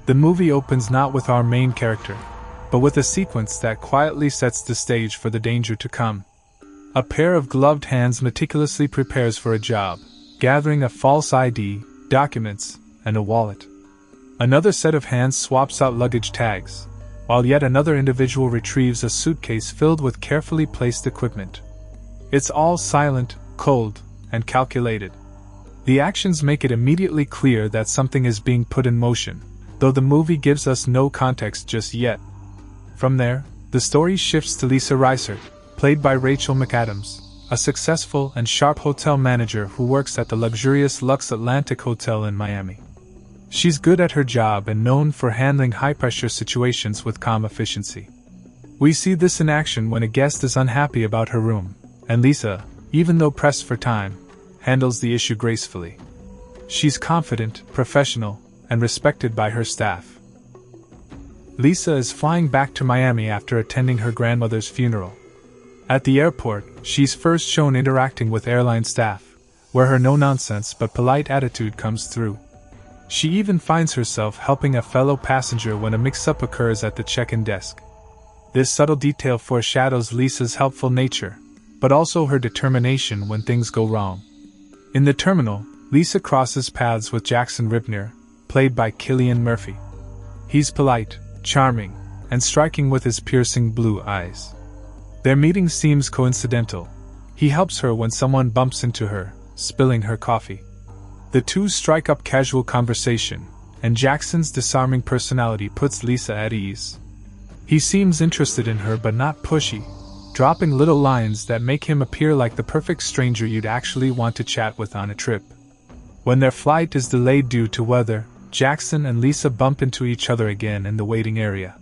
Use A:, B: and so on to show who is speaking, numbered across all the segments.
A: The movie opens not with our main character, but with a sequence that quietly sets the stage for the danger to come. A pair of gloved hands meticulously prepares for a job, gathering a false ID, documents, and a wallet. Another set of hands swaps out luggage tags, while yet another individual retrieves a suitcase filled with carefully placed equipment. It's all silent, cold, and calculated. The actions make it immediately clear that something is being put in motion, though the movie gives us no context just yet. From there, the story shifts to Lisa Reisert, played by Rachel McAdams, a successful and sharp hotel manager who works at the luxurious Lux Atlantic Hotel in Miami. She's good at her job and known for handling high-pressure situations with calm efficiency. We see this in action when a guest is unhappy about her room, and Lisa, even though pressed for time, handles the issue gracefully. She's confident, professional, and respected by her staff. Lisa is flying back to Miami after attending her grandmother's funeral. At the airport, she's first shown interacting with airline staff, where her no-nonsense but polite attitude comes through. She even finds herself helping a fellow passenger when a mix-up occurs at the check-in desk. This subtle detail foreshadows Lisa's helpful nature, but also her determination when things go wrong. In the terminal, Lisa crosses paths with Jackson Ripner, played by Cillian Murphy. He's polite, charming, and striking with his piercing blue eyes. Their meeting seems coincidental. He helps her when someone bumps into her, spilling her coffee. The two strike up casual conversation, and Jackson's disarming personality puts Lisa at ease. He seems interested in her but not pushy, dropping little lines that make him appear like the perfect stranger you'd actually want to chat with on a trip. When their flight is delayed due to weather, Jackson and Lisa bump into each other again in the waiting area.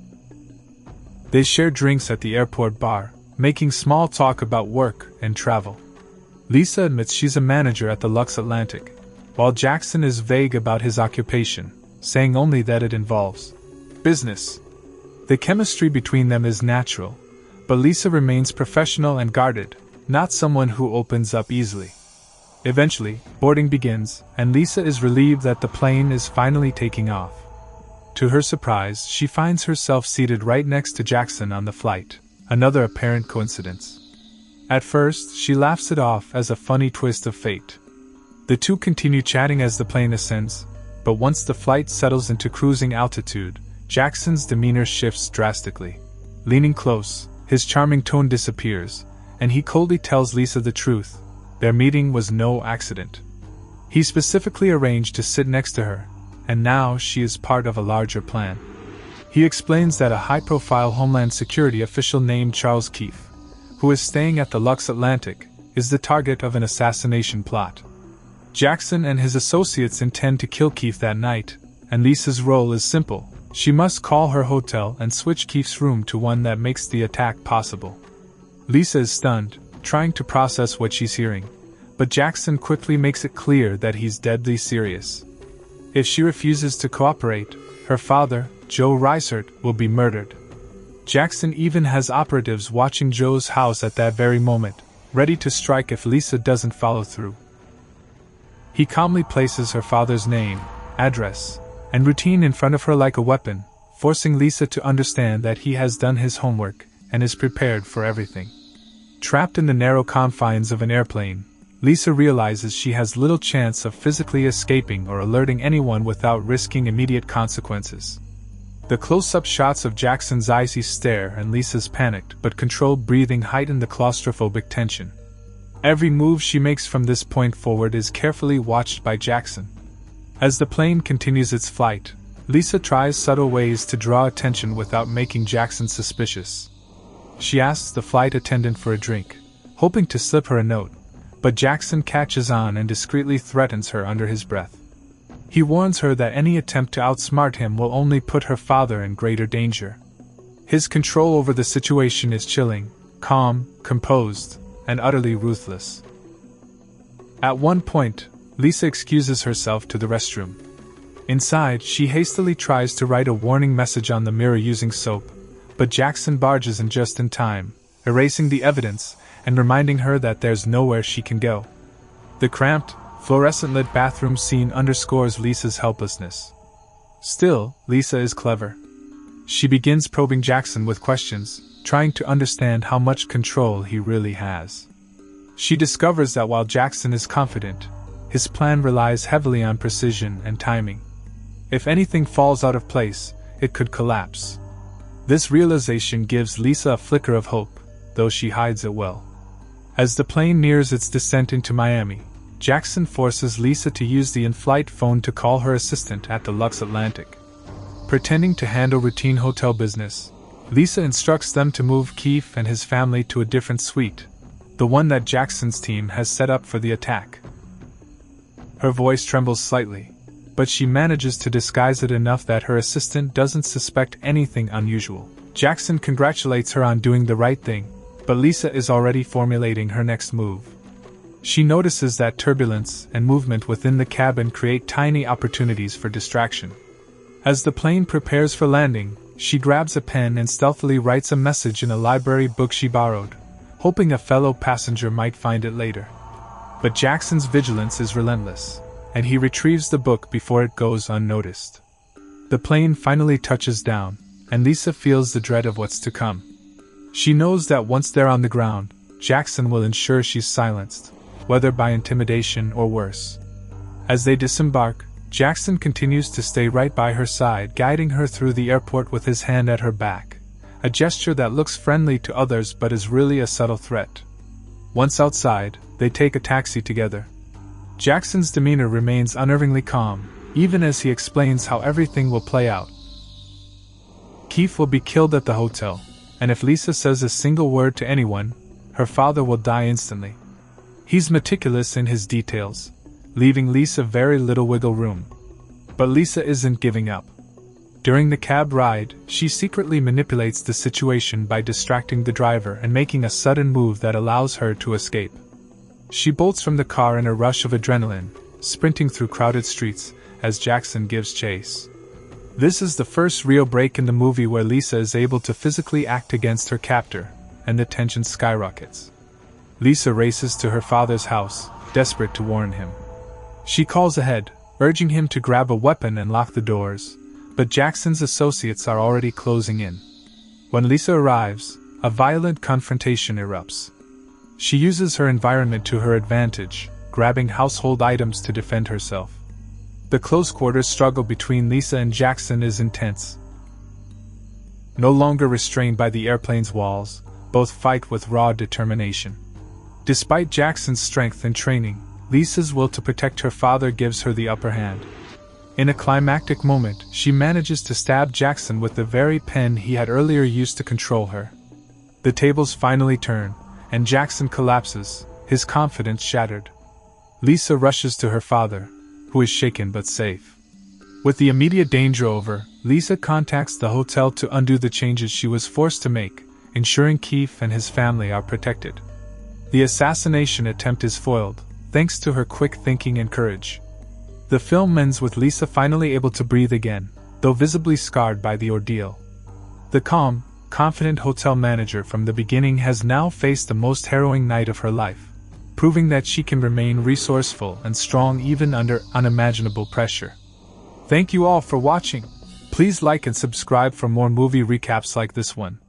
A: They share drinks at the airport bar, making small talk about work and travel. Lisa admits she's a manager at the Lux Atlantic, while Jackson is vague about his occupation, saying only that it involves business. The chemistry between them is natural, but Lisa remains professional and guarded, not someone who opens up easily. Eventually, boarding begins, and Lisa is relieved that the plane is finally taking off. To her surprise, she finds herself seated right next to Jackson on the flight, another apparent coincidence. At first, she laughs it off as a funny twist of fate. The two continue chatting as the plane ascends, but once the flight settles into cruising altitude, Jackson's demeanor shifts drastically. Leaning close, his charming tone disappears, and he coldly tells Lisa the truth. Their meeting was no accident. He specifically arranged to sit next to her, and now she is part of a larger plan. He explains that a high-profile Homeland Security official named Charles Keefe, who is staying at the Lux Atlantic, is the target of an assassination plot. Jackson and his associates intend to kill Keefe that night, and Lisa's role is simple. She must call her hotel and switch Keefe's room to one that makes the attack possible. Lisa is stunned, trying to process what she's hearing, but Jackson quickly makes it clear that he's deadly serious. If she refuses to cooperate, her father, Joe Reisert, will be murdered. Jackson even has operatives watching Joe's house at that very moment, ready to strike if Lisa doesn't follow through. He calmly places her father's name, address, and routine in front of her like a weapon, forcing Lisa to understand that he has done his homework and is prepared for everything. Trapped in the narrow confines of an airplane, Lisa realizes she has little chance of physically escaping or alerting anyone without risking immediate consequences. The close-up shots of Jackson's icy stare and Lisa's panicked but controlled breathing heighten the claustrophobic tension. Every move she makes from this point forward is carefully watched by Jackson. As the plane continues its flight, Lisa tries subtle ways to draw attention without making Jackson suspicious. She asks the flight attendant for a drink, hoping to slip her a note, but Jackson catches on and discreetly threatens her under his breath. He warns her that any attempt to outsmart him will only put her father in greater danger. His control over the situation is chilling, calm, composed, and utterly ruthless. At one point, Lisa excuses herself to the restroom. Inside, she hastily tries to write a warning message on the mirror using soap, but Jackson barges in just in time, erasing the evidence and reminding her that there's nowhere she can go. The cramped, fluorescent-lit bathroom scene underscores Lisa's helplessness. Still, Lisa is clever. She begins probing Jackson with questions, trying to understand how much control he really has. She discovers that while Jackson is confident, his plan relies heavily on precision and timing. If anything falls out of place, it could collapse. This realization gives Lisa a flicker of hope, though she hides it well. As the plane nears its descent into Miami, Jackson forces Lisa to use the in-flight phone to call her assistant at the Lux Atlantic. Pretending to handle routine hotel business, Lisa instructs them to move Keith and his family to a different suite, the one that Jackson's team has set up for the attack. Her voice trembles slightly, but she manages to disguise it enough that her assistant doesn't suspect anything unusual. Jackson congratulates her on doing the right thing, but Lisa is already formulating her next move. She notices that turbulence and movement within the cabin create tiny opportunities for distraction. As the plane prepares for landing, she grabs a pen and stealthily writes a message in a library book she borrowed, hoping a fellow passenger might find it later. But Jackson's vigilance is relentless, and he retrieves the book before it goes unnoticed. The plane finally touches down, and Lisa feels the dread of what's to come. She knows that once they're on the ground, Jackson will ensure she's silenced, whether by intimidation or worse. As they disembark, Jackson continues to stay right by her side, guiding her through the airport with his hand at her back, a gesture that looks friendly to others but is really a subtle threat. Once outside, they take a taxi together. Jackson's demeanor remains unnervingly calm, even as he explains how everything will play out. Keith will be killed at the hotel, and if Lisa says a single word to anyone, her father will die instantly. He's meticulous in his details, leaving Lisa very little wiggle room. But Lisa isn't giving up. During the cab ride, she secretly manipulates the situation by distracting the driver and making a sudden move that allows her to escape. She bolts from the car in a rush of adrenaline, sprinting through crowded streets as Jackson gives chase. This is the first real break in the movie where Lisa is able to physically act against her captor, and the tension skyrockets. Lisa races to her father's house, desperate to warn him. She calls ahead, urging him to grab a weapon and lock the doors, but Jackson's associates are already closing in. When Lisa arrives, a violent confrontation erupts. She uses her environment to her advantage, grabbing household items to defend herself. The close-quarters struggle between Lisa and Jackson is intense. No longer restrained by the airplane's walls, both fight with raw determination. Despite Jackson's strength and training, Lisa's will to protect her father gives her the upper hand. In a climactic moment, she manages to stab Jackson with the very pen he had earlier used to control her. The tables finally turn, and Jackson collapses, his confidence shattered. Lisa rushes to her father, who is shaken but safe. With the immediate danger over, Lisa contacts the hotel to undo the changes she was forced to make, ensuring Keith and his family are protected. The assassination attempt is foiled, thanks to her quick thinking and courage. The film ends with Lisa finally able to breathe again, though visibly scarred by the ordeal. The calm, confident hotel manager from the beginning has now faced the most harrowing night of her life, proving that she can remain resourceful and strong even under unimaginable pressure. Thank you all for watching. Please like and subscribe for more movie recaps like this one.